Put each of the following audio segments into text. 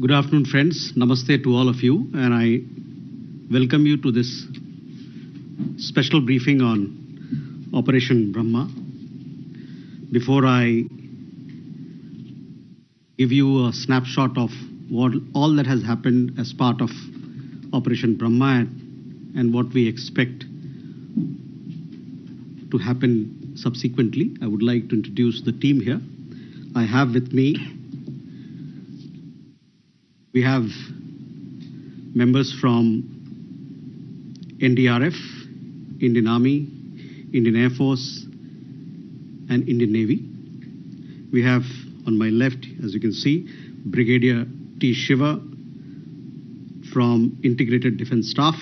Good afternoon, friends. Namaste to all of you, and I welcome you to this special briefing on Operation Brahma. Before I give you a snapshot of all that has happened as part of Operation Brahma and what we expect to happen subsequently, I would like to introduce the team here. I have with me, we have members from NDRF, Indian Army, Indian Air Force, and Indian Navy. We have on my left, as you can see, Brigadier T. Shiva from Integrated Defence Staff,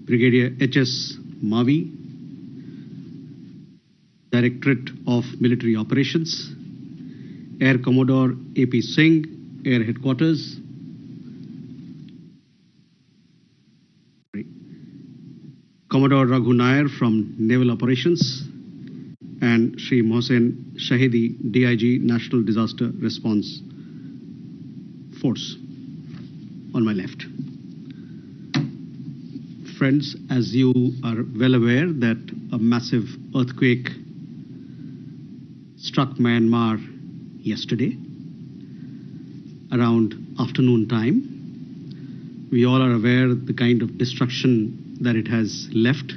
Brigadier H.S. Mavi, Directorate of Military Operations, Air Commodore A.P. Singh, Air Headquarters, Commodore Raghu Nair from Naval Operations, and Shri Mohsen Shahidi, DIG, National Disaster Response Force, on my left. Friends, as you are well aware that a massive earthquake struck Myanmar yesterday around afternoon time. We all are aware of the kind of destruction that it has left.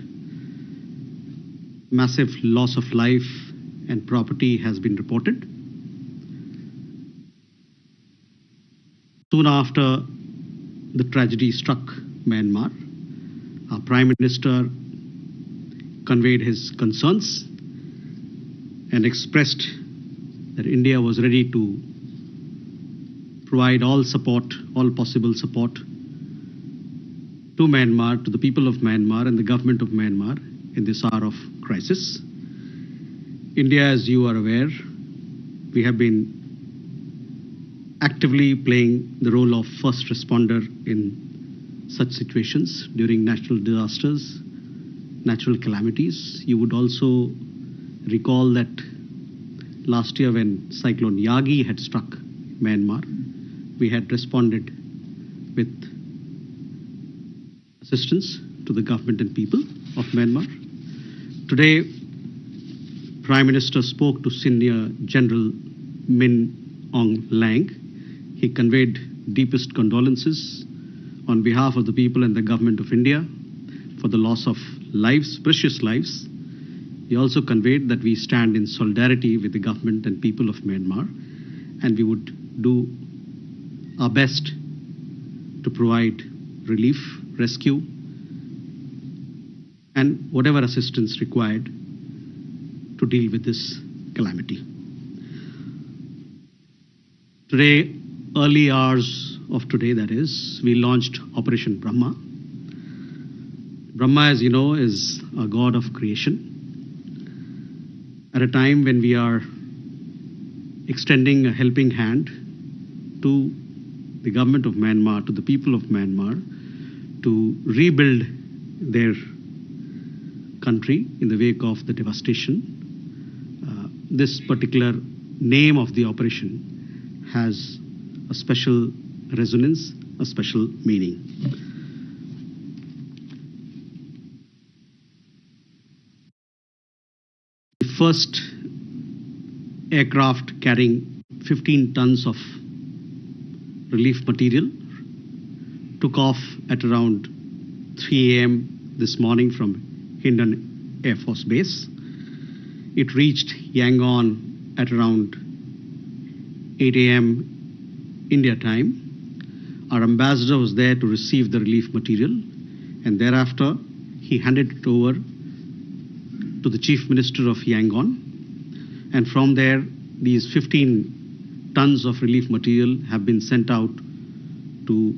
Massive loss of life and property has been reported. Soon after the tragedy struck Myanmar, our Prime Minister conveyed his concerns and expressed that India was ready to provide all support, all possible support to Myanmar, to the people of Myanmar and the government of Myanmar in this hour of crisis. India, as you are aware, we have been actively playing the role of first responder in such situations during natural disasters, natural calamities. You would also recall that last year when Cyclone Yagi had struck Myanmar, we had responded with assistance to the government and people of Myanmar. Today, Prime Minister spoke to Senior General Min Aung Hlaing. He conveyed deepest condolences on behalf of the people and the government of India for the loss of lives, precious lives. He also conveyed that we stand in solidarity with the government and people of Myanmar, and we would do our best to provide relief, rescue, and whatever assistance required to deal with this calamity. Today, early hours of today, that is, we launched Operation Brahma. Brahma, as you know, is a god of creation. At a time when we are extending a helping hand to the government of Myanmar, to the people of Myanmar, to rebuild their country in the wake of the devastation. This particular name of the operation has a special resonance, a special meaning. The first aircraft carrying 15 tons of relief material took off at around 3 a.m. this morning from Hindon Air Force Base. It reached Yangon at around 8 a.m. India time. Our ambassador was there to receive the relief material, and thereafter he handed it over to the Chief Minister of Yangon. And from there, these 15 tons of relief material have been sent out to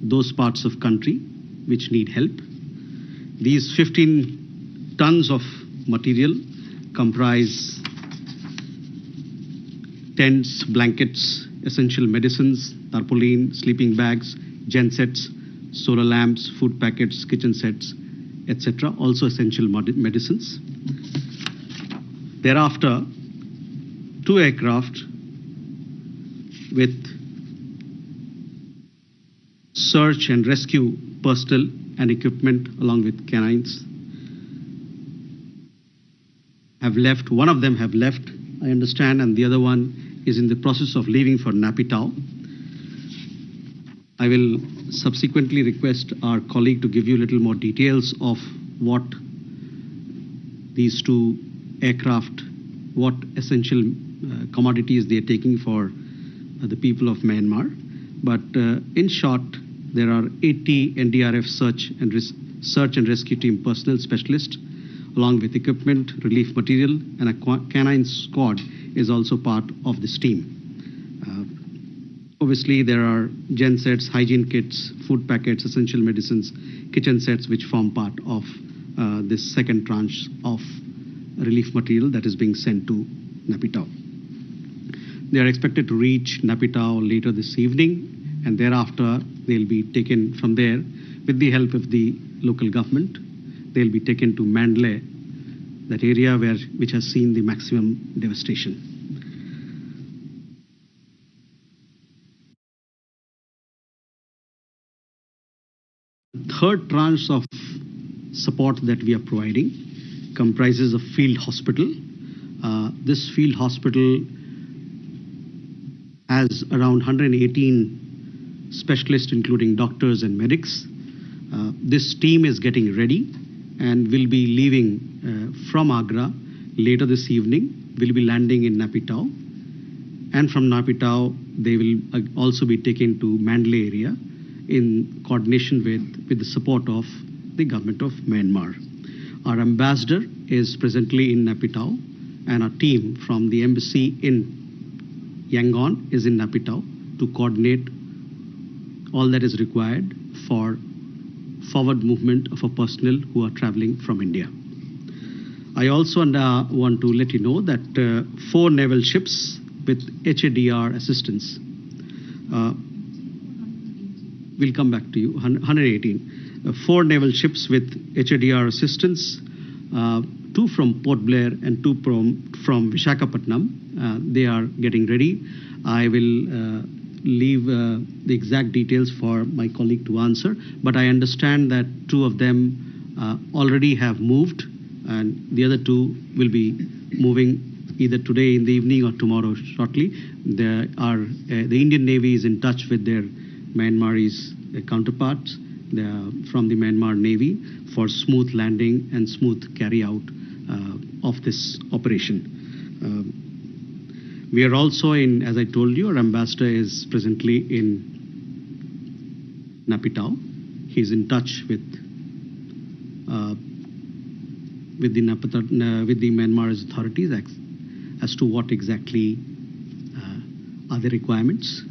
those parts of country which need help. These 15 tons of material comprise tents, blankets, essential medicines, tarpaulin, sleeping bags, gensets, solar lamps, food packets, kitchen sets, etc. Also essential medicines. Thereafter, 2 aircraft with search and rescue personnel and equipment along with canines have left. One of them have left, I understand, and the other one is in the process of leaving for Napitao. I will subsequently request our colleague to give you a little more details of what these two aircraft, what essential commodities they are taking for the people of Myanmar. But in short, there are 80 NDRF search and rescue team personnel specialists, along with equipment, relief material, and a canine squad is also part of this team. Obviously, there are gen sets, hygiene kits, food packets, essential medicines, kitchen sets, which form part of this second tranche of relief material that is being sent to Napitao. They are expected to reach Napitao later this evening, and thereafter they'll be taken from there with the help of the local government. They'll be taken to Mandalay, that area which has seen the maximum devastation. Third tranche of support that we are providing comprises a field hospital. This field hospital has around 118 specialists, including doctors and medics. This team is getting ready and will be leaving from Agra later this evening. Will be landing in Napitao, and from Napitao they will also be taken to Mandalay area in coordination with the support of the government of Myanmar. Our ambassador is presently in Napitao, and our team from the embassy in Yangon is in Napitao to coordinate all that is required for forward movement of our personnel who are traveling from India. I also want to let you know that 4 naval ships with HADR assistance will come back to you, 118. 4 naval ships with HADR assistance, 2 from Port Blair and 2 from Visakhapatnam. They are getting ready. I will leave the exact details for my colleague to answer, but I understand that 2 of them already have moved, and the other 2 will be moving either today in the evening or tomorrow shortly. The Indian Navy is in touch with their Myanmarese counterparts from the Myanmar Navy for smooth landing and smooth carry out of this operation. We are also in, as I told you, our ambassador is presently in Napitao. He is in touch with the Myanmar authorities as to what exactly are the requirements.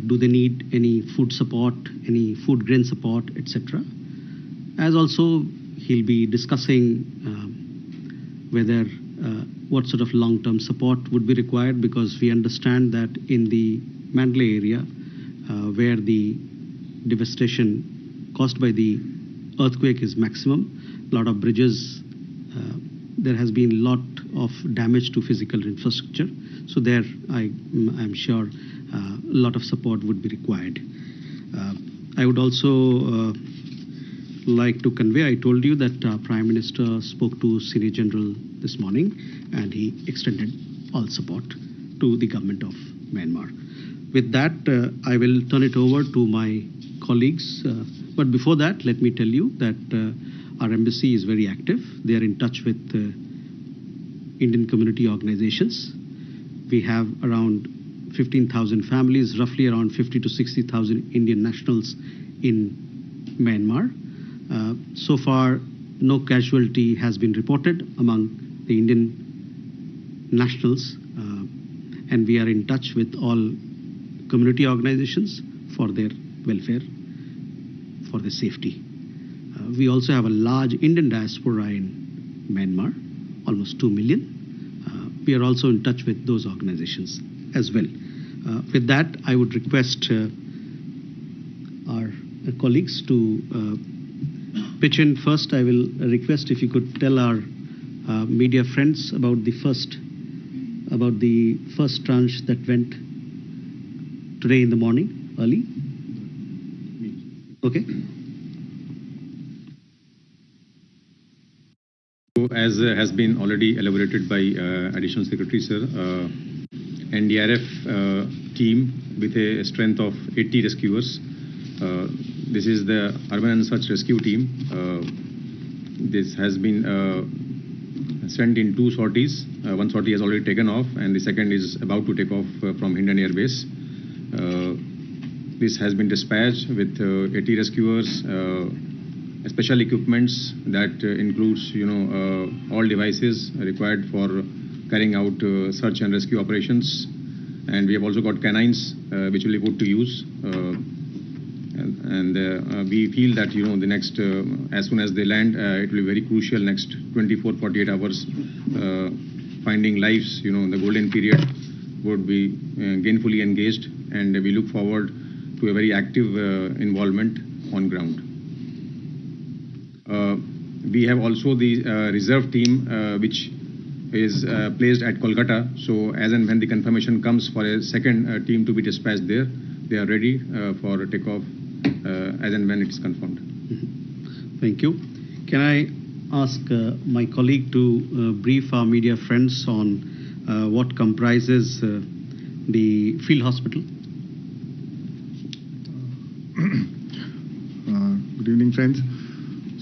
Do they need any food support, any food grain support, etc. As also, he'll be discussing whether what sort of long-term support would be required, because we understand that in the Mandalay area, where the devastation caused by the earthquake is maximum, a lot of bridges, there has been a lot of damage to physical infrastructure. So there, I'm sure a lot of support would be required. I would also like to convey, I told you that Prime Minister spoke to Senior General this morning, and he extended all support to the government of Myanmar. With that, I will turn it over to my colleagues. But before that, let me tell you that our embassy is very active. They are in touch with Indian community organizations. We have around 15,000 families, roughly around 50 to 60,000 Indian nationals in Myanmar. So far, no casualty has been reported among the Indian nationals, and we are in touch with all community organizations for their welfare, for their safety. We also have a large Indian diaspora in Myanmar, almost 2 million. We are also in touch with those organizations as well. With that, I would request our colleagues to pitch in. First, I will request if you could tell our media friends about the first tranche that went today in the morning, early. Okay. So as has been already elaborated by Additional Secretary Sir, NDRF team with a strength of 80 rescuers. This is the Urban and Search Rescue Team. This has been sent in 2 sorties. One sortie has already taken off, and the second is about to take off from Hindon Air Base. This has been dispatched with 80 rescuers, special equipments that includes, all devices required for carrying out search and rescue operations. And we have also got canines which will be put to use. We feel that, the next, as soon as they land, it will be very crucial next 24-48 hours. Finding lives, the golden period would be gainfully engaged, and we look forward to a very active involvement on ground. We have also the reserve team which is placed at Kolkata. So as and when the confirmation comes for a second team to be dispatched there, they are ready for takeoff as and when it is confirmed. Thank you. Can I ask my colleague to brief our media friends on what comprises the field hospital? Good evening, friends.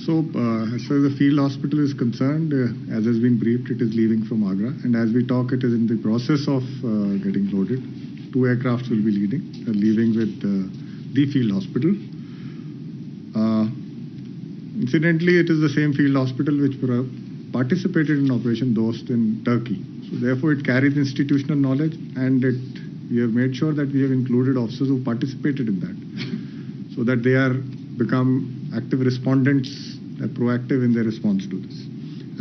So, as far as the field hospital is concerned, as has been briefed, it is leaving from Agra, and as we talk, it is in the process of getting loaded. 2 aircrafts will be leaving with the field hospital. Incidentally, it is the same field hospital which participated in Operation Dost in Turkey. So, therefore, it carries institutional knowledge, and we have made sure that we have included officers who participated in that, so that they are become active respondents, proactive in their response to this.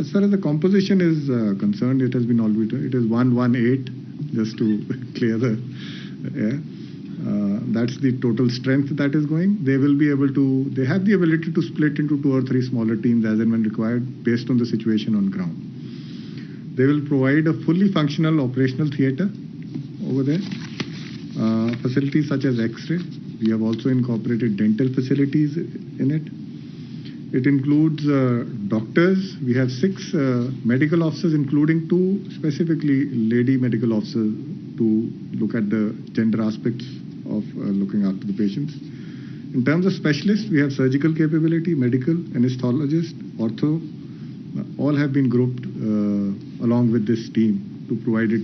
As far as the composition is concerned, it has been already, it is 118, just to clear the air. That's the total strength that is going. They will be able to, they have the ability to split into 2 or 3 smaller teams as and when required based on the situation on ground. They will provide a fully functional operational theater over there. Facilities such as X-ray. We have also incorporated dental facilities in it. It includes doctors. We have 6 medical officers, including 2 specifically lady medical officers to look at the gender aspects of looking after the patients. In terms of specialists, we have surgical capability, medical, anesthesiologist, ortho. All have been grouped along with this team to provide it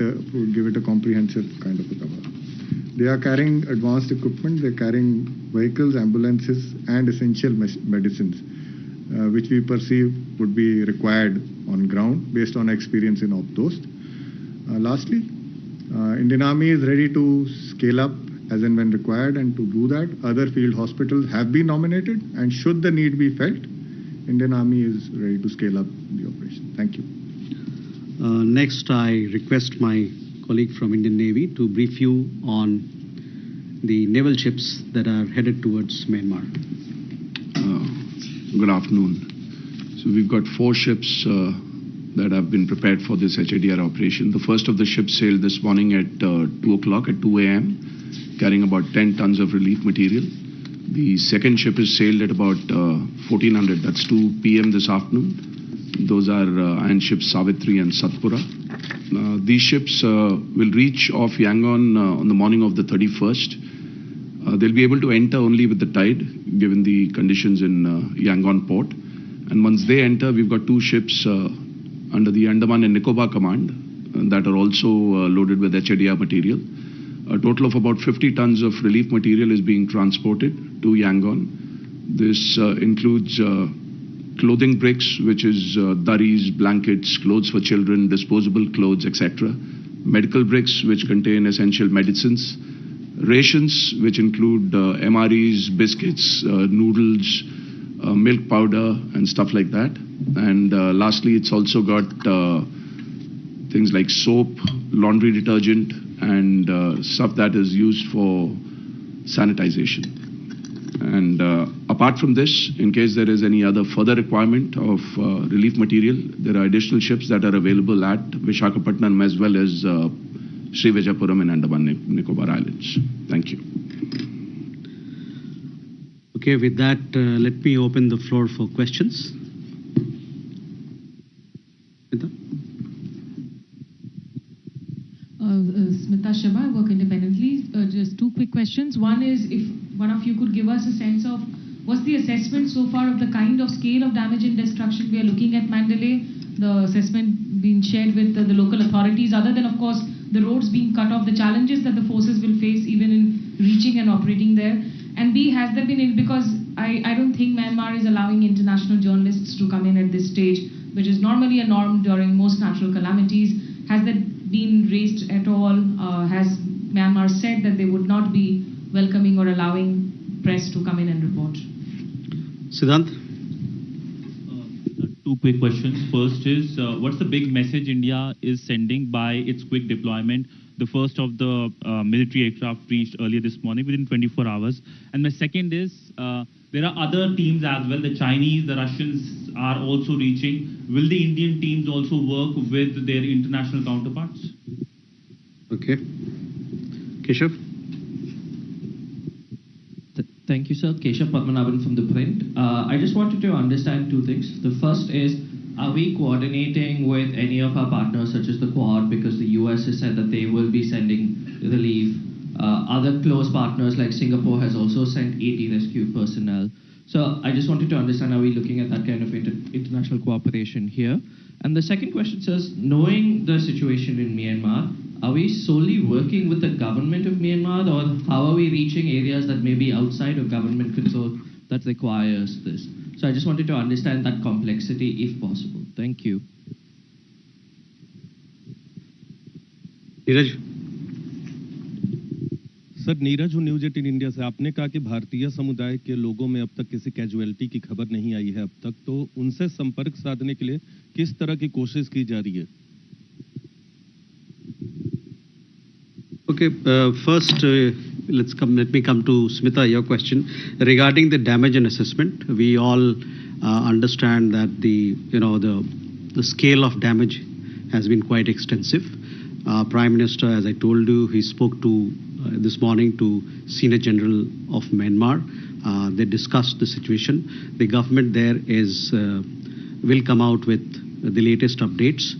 give it a comprehensive kind of a cover. They are carrying advanced equipment. They're carrying vehicles, ambulances, and essential medicines, which we perceive would be required on ground based on experience in Dost. Lastly, Indian Army is ready to scale up as and when required, and to do that, other field hospitals have been nominated, and should the need be felt, Indian Army is ready to scale up the operation. Thank you. Next, I request my colleague from Indian Navy to brief you on the naval ships that are headed towards Myanmar. Good afternoon. So we've got 4 ships that have been prepared for this HADR operation. The first of the ships sailed this morning at 2 o'clock, at 2 a.m., carrying about 10 tons of relief material. The second ship is sailed at about 1400, that's 2 p.m. this afternoon. Those are iron ships Savitri and Satpura. These ships will reach off Yangon on the morning of the 31st. They'll be able to enter only with the tide, given the conditions in Yangon port. And once they enter, we've got 2 ships under the Andaman and Nicobar Command that are also loaded with HADR material. A total of about 50 tons of relief material is being transported to Yangon. This includes clothing bricks, which is durries, blankets, clothes for children, disposable clothes, etc. Medical bricks, which contain essential medicines. Rations, which include MREs, biscuits, noodles, milk powder, and stuff like that. And lastly, it's also got things like soap, laundry detergent, and stuff that is used for sanitization. And apart from this, in case there is any other further requirement of relief material, there are additional ships that are available at Visakhapatnam as well as Srivijayapuram and Andaman Nicobar Islands. Thank you. Okay. Okay, with that, let me open the floor for questions. Smita? Smita Sharma, I work independently. Just two quick questions. One is if one of you could give us a sense of what's the assessment so far of the kind of scale of damage and destruction we are looking at Mandalay, the assessment being shared with the local authorities, other than, of course, the roads being cut off, the challenges that the forces will face even in reaching and operating there. And B, has there been, because I don't think Myanmar is allowing international journalists to come in at this stage, which is normally a norm during most natural calamities. Has that been raised at all? Has Myanmar said that they would not be welcoming or allowing press to come in and report? Siddhant? Two quick questions. First is, what's the big message India is sending by its quick deployment? The first of the military aircraft reached earlier this morning within 24 hours. And my second is, there are other teams as well. The Chinese, the Russians are also reaching. Will the Indian teams also work with their international counterparts? Okay. Keshav? Thank you, sir. Keshav Padmanabhan from The Print. I just wanted to understand two things. The first is, are we coordinating with any of our partners, such as the Quad, because the US has said that they will be sending relief? Other close partners like Singapore has also sent 80 rescue personnel. So I just wanted to understand, are we looking at that kind of international cooperation here? And the second question says, knowing the situation in Myanmar, are we solely working with the government of Myanmar, or how are we reaching areas that may be outside of government control that requires this? So I just wanted to understand that complexity if possible. Thank you. Neeraj? Sir, Neeraj हूँ news 18 India से। आपने कहा कि भारतीय समुदाय के लोगों में अब तक किसी कैजुअलिटी की खबर नहीं आई है अब तक, तो उनसे संपर्क साधने के लिए किस तरह की कोशिश की जा रही है? Okay, first, let me come to Smita, your question. Regarding the damage and assessment, we all understand that the scale of damage has been quite extensive. Prime Minister, as I told you, he spoke to this morning to Senior General of Myanmar. They discussed the situation. The government there will come out with the latest updates.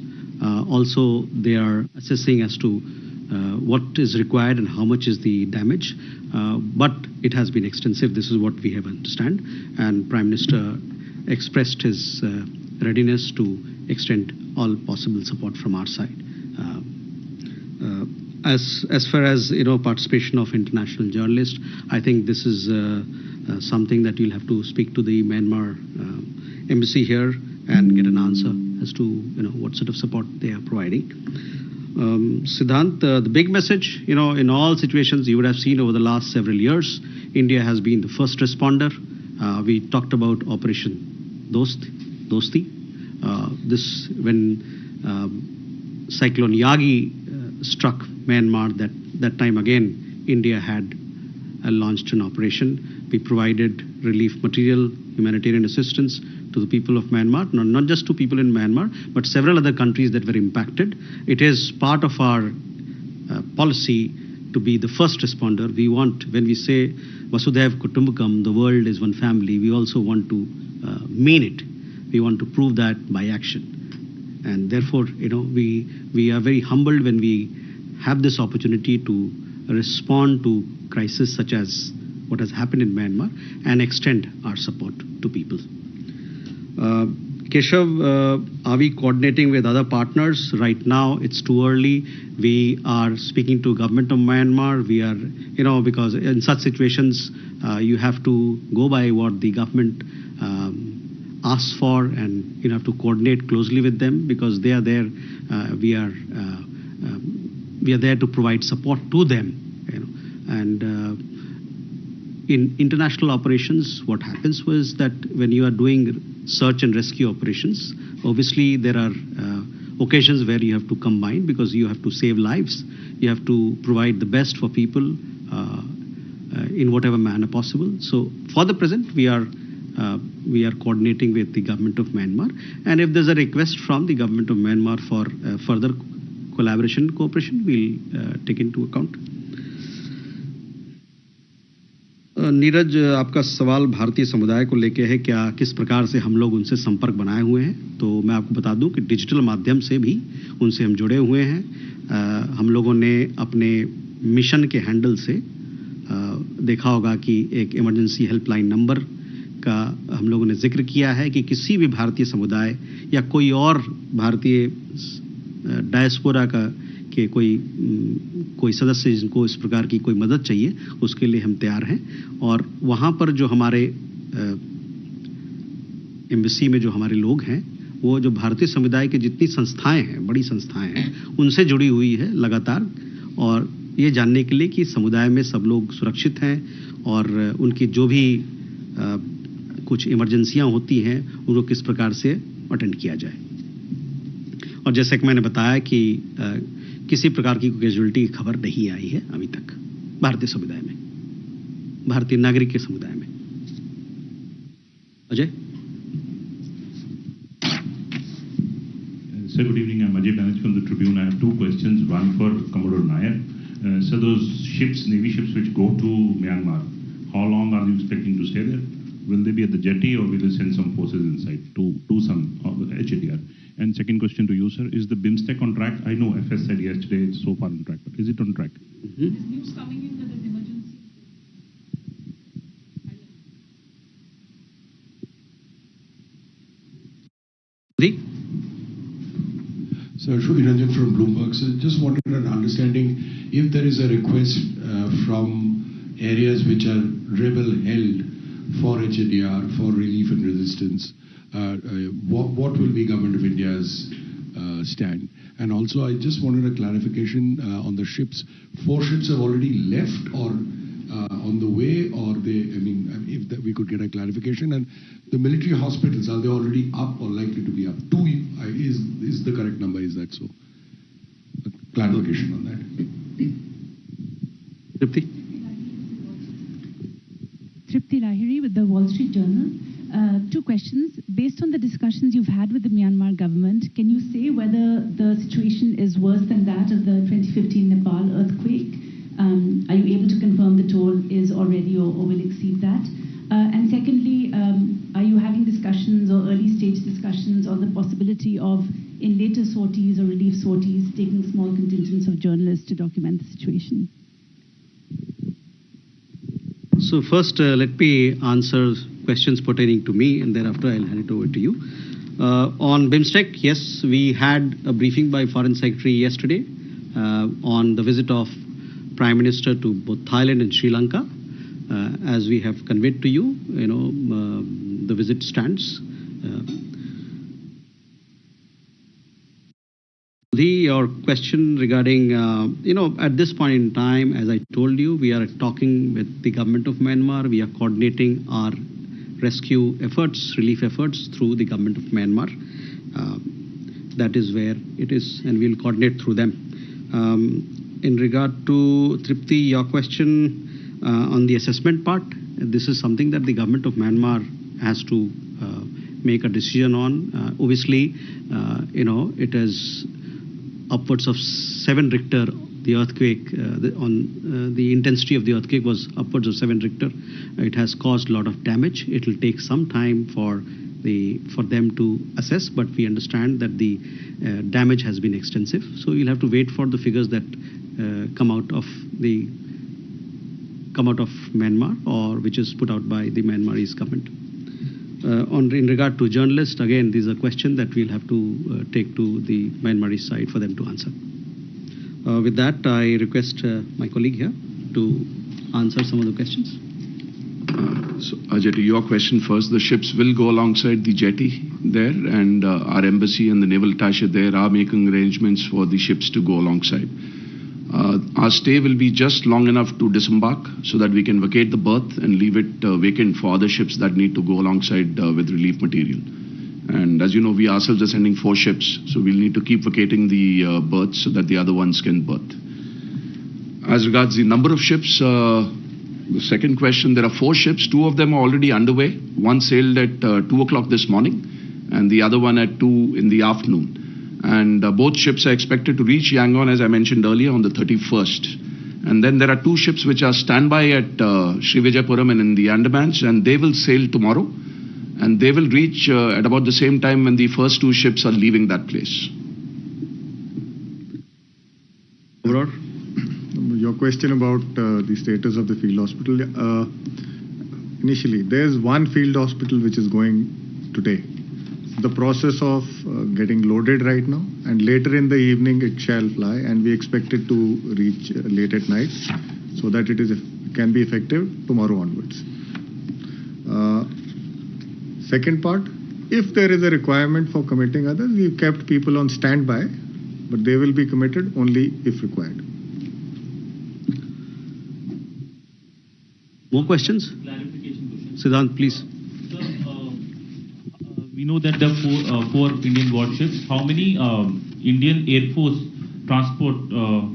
Also, they are assessing as to what is required and how much is the damage. But it has been extensive. This is what we have understand. And Prime Minister expressed his readiness to extend all possible support from our side. As far as participation of international journalists, I think this is something that you'll have to speak to the Myanmar embassy here and get an answer as to what sort of support they are providing. Siddhant, the big message, in all situations you would have seen over the last several years, India has been the first responder. We talked about Operation Dosti. This when Cyclone Yagi struck Myanmar, that time again India had launched an operation. We provided relief material, humanitarian assistance to the people of Myanmar, not just to people in Myanmar, but several other countries that were impacted. It is part of our policy to be the first responder. We want, when we say Vasudhaiv Kutumbakam, the world is one family, we also want to mean it. We want to prove that by action. And therefore, we are very humbled when we have this opportunity to respond to crises such as what has happened in Myanmar and extend our support to people. Keshav, are we coordinating with other partners? Right now, it's too early. We are speaking to government of Myanmar. We are, because in such situations, you have to go by what the government asks for, and you have to coordinate closely with them because they are there. We are there to provide support to them. And in international operations, what happens was that when you are doing search and rescue operations, obviously there are occasions where you have to combine because you have to save lives. You have to provide the best for people in whatever manner possible. So for the present, we are coordinating with the government of Myanmar, and if there's a request from the government of Myanmar for further collaboration, cooperation, we'll take into account. Neeraj, आपका सवाल भारतीय समुदाय को लेके है, क्या किस प्रकार से हम लोग उनसे संपर्क बनाए हुए हैं। तो मैं आपको बता दूं कि डिजिटल माध्यम से भी उनसे हम जुड़े हुए हैं। हम लोगों ने अपने मिशन के हैंडल से देखा होगा कि एक इमरजेंसी हेल्पलाइन नंबर का हम लोगों ने जिक्र किया है कि किसी भी भारतीय समुदाय या कोई और भारतीय डायस्पोरा का के कोई सदस्य जिनको इस प्रकार की कोई मदद चाहिए, उसके लिए हम तैयार हैं। और वहाँ पर जो हमारे एम्बेसी में जो हमारे लोग हैं, वो जो भारतीय समुदाय की जितनी संस्थाएं हैं, बड़ी संस्थाएं हैं, उनसे जुड़ी हुई है लगातार, और ये जानने के लिए कि समुदाय में सब लोग सुरक्षित हैं और उनकी जो भी कुछ इमरजेंसियां होती हैं उनको किस प्रकार से अटेंड किया जाए। और जैसे कि मैंने बताया कि किसी प्रकार की कैजुअलिटी की खबर नहीं आई है अभी तक भारतीय समुदाय में, भारतीय नागरिक के समुदाय में। Ajay. Sir, good evening. I'm Ajay Banerjee from the Tribune. I have two questions. One for Commodore Nair. So those ships, Navy ships which go to Myanmar, how long are you expecting to stay there? Will they be at the jetty or will you send some forces inside to do some of the HADR? And second question to you, sir, is the BIMSTEC on track? I know FS said yesterday it's so far on track, but is it on track? There's news coming in that there's emergency. Sir, Shri Ranjan from Bloomberg. So just wanted an understanding if there is a request from areas which are rebel-held for HADR, for relief and resistance, what will be Government of India's stand? And also, I just wanted a clarification on the ships. 4 ships have already left or on the way, or they, I mean, if we could get a clarification. And the military hospitals, are they already up or likely to be up? 2 is the correct number, is that so? A clarification on that. Tripti. Tripti Lahiri with the Wall Street Journal. 2 questions. Based on the discussions you've had with the Myanmar government, can you say whether the situation is worse than that of the 2015 Nepal earthquake? Are you able to confirm the toll is already or will exceed that? And secondly, are you having discussions or early stage discussions on the possibility of, in later sorties or relief sorties, taking small contingents of journalists to document the situation? So first, let me answer questions pertaining to me, and thereafter I'll hand it over to you. On BIMSTEC, yes, we had a briefing by Foreign Secretary yesterday on the visit of Prime Minister to both Thailand and Sri Lanka. As we have conveyed to you, the visit stands. Your question regarding, at this point in time, as I told you, we are talking with the government of Myanmar. We are coordinating our rescue efforts, relief efforts through the government of Myanmar. That is where it is, and we'll coordinate through them. In regard to Tripti, your question on the assessment part, this is something that the government of Myanmar has to make a decision on. Obviously, it is upwards of 7 Richter. The earthquake, the intensity of the earthquake was upwards of 7 Richter. It has caused a lot of damage. It will take some time for them to assess, but we understand that the damage has been extensive. So you'll have to wait for the figures that come out of Myanmar, or which is put out by the Myanmarese government. In regard to journalists, again, this is a question that we'll have to take to the Myanmarese side for them to answer. With that, I request my colleague here to answer some of the questions. So, Ajay, to your question first, the ships will go alongside the jetty there, and our embassy and the naval attaché there are making arrangements for the ships to go alongside. Our stay will be just long enough to disembark so that we can vacate the berth and leave it vacant for other ships that need to go alongside with relief material. And as you know, we ourselves are sending 4 ships, so we'll need to keep vacating the berths so that the other ones can berth. As regards the number of ships, the second question, there are 4 ships. 2 of them are already underway. One sailed at 2 o'clock this morning and the other one at 2 in the afternoon. And both ships are expected to reach Yangon, as I mentioned earlier, on the 31st. And then there are 2 ships which are standby at Srivijayapuram and in the Andamans, and they will sail tomorrow. And they will reach at about the same time when the first 2 ships are leaving that place. Your question about the status of the field hospital. Initially, there's one field hospital which is going today. The process of getting loaded right now, and later in the evening it shall fly, and we expect it to reach late at night so that it can be effective tomorrow onwards. Second part, if there is a requirement for committing others, we've kept people on standby, but they will be committed only if required. More questions? Clarification question. Siddhant, please. Sir, we know that there are 4 Indian warships. How many Indian Air Force transport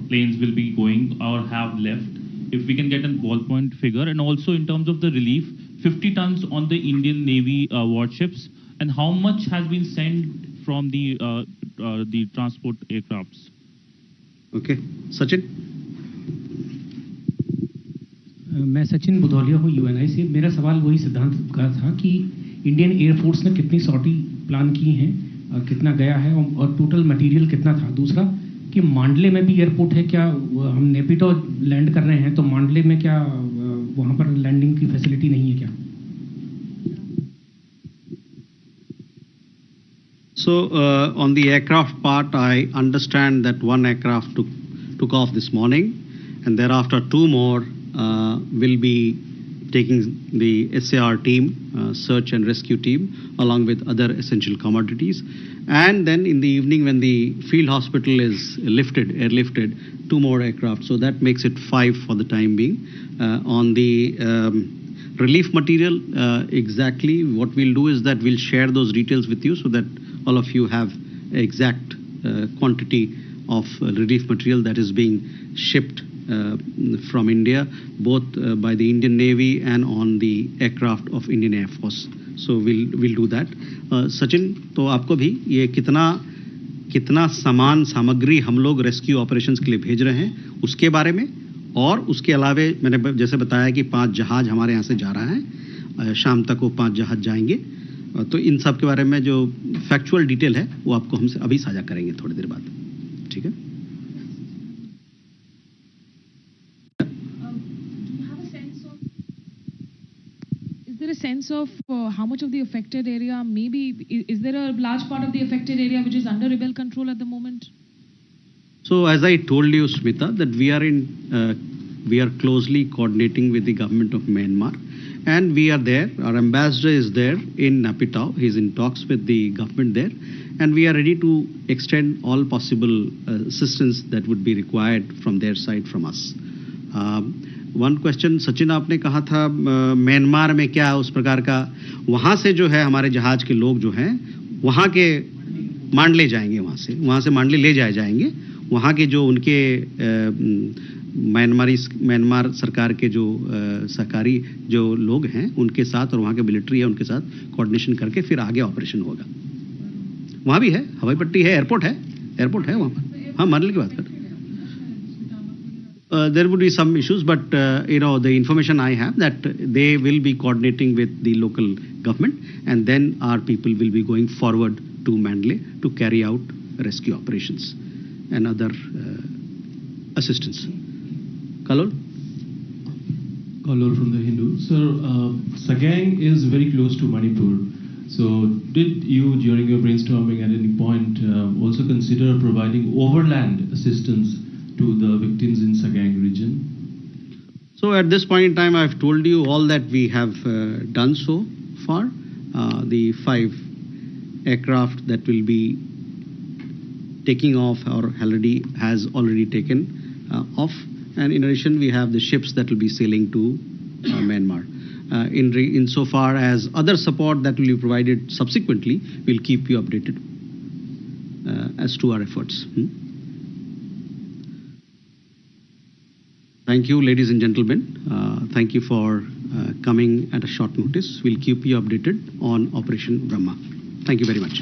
planes will be going or have left? If we can get a ballpoint figure. And also in terms of the relief, 50 tons on the Indian Navy warships. And how much has been sent from the transport aircrafts? Okay. Sachin? मैं सचिन बुधौलिया हूँ Uni से। मेरा सवाल वही सिद्धांत का था कि इंडियन एयरफोर्स ने कितनी सॉर्टी प्लान की हैं, कितना गया है और टोटल मटेरियल कितना था। दूसरा कि मांडले में भी एयरपोर्ट है क्या? हम नेपिटो लैंड कर रहे हैं तो मांडले में क्या वहाँ पर लैंडिंग की फैसिलिटी नहीं है क्या? So on the aircraft part, I understand that 1 aircraft took off this morning, and thereafter 2 more will be taking the SAR team, search and rescue team, along with other essential commodities. And then in the evening, when the field hospital is airlifted, 2 more aircraft. So that makes it 5 for the time being. On the relief material, exactly what we'll do is that we'll share those details with you so that all of you have exact quantity of relief material that is being shipped from India, both by the Indian Navy and on the aircraft of Indian Air Force. So we'll do that. Sachin, तो आपको भी ये कितना सामान सामग्री हम लोग rescue operations के लिए भेज रहे हैं उसके बारे में, और उसके अलावे मैंने जैसे बताया कि 5 जहाज हमारे यहाँ से जा रहा है, शाम तक वो 5 जहाज जाएंगे। तो इन सब के बारे में जो फैक्चुअल डिटेल है वो आपको हमसे अभी साझा करेंगे थोड़ी देर बाद। ठीक है? A sense of how much of the affected area, maybe is there a large part of the affected area which is under rebel control at the moment? So as I told you, Smita, that we are closely coordinating with the government of Myanmar, and we are there. Our ambassador is there in Napitao. He's in talks with the government there, and we are ready to extend all possible assistance that would be required from their side, from us. One question Sachin, आपने कहा था Myanmar में क्या उस प्रकार का, वहाँ से जो है हमारे जहाज के लोग जो हैं वहाँ के मांडले जाएंगे, वहाँ से मांडले ले जाएंगे। वहाँ के जो उनके म्यांमार सरकार के जो सहकारी जो लोग हैं उनके साथ और वहाँ के मिलिट्री है उनके साथ कोऑर्डिनेशन करके फिर आगे ऑपरेशन होगा। वहाँ भी है, हवाई पट्टी है, एयरपोर्ट है वहाँ पर। हाँ, मांडले की बात कर। There would be some issues, but the information I have that they will be coordinating with the local government, and then our people will be going forward to Mandalay to carry out rescue operations and other assistance. Kalol? Kalol from the Hindu. Sir, Sagang is very close to Manipur. So did you, during your brainstorming at any point, also consider providing overland assistance to the victims in Sagang region? So at this point in time, I've told you all that we have done so far. The 5 aircraft that will be taking off or has already taken off. And in addition, we have the ships that will be sailing to Myanmar. Insofar as other support that will be provided subsequently, we'll keep you updated as to our efforts. Thank you, ladies and gentlemen. Thank you for coming at a short notice. We'll keep you updated on Operation Brahma. Thank you very much.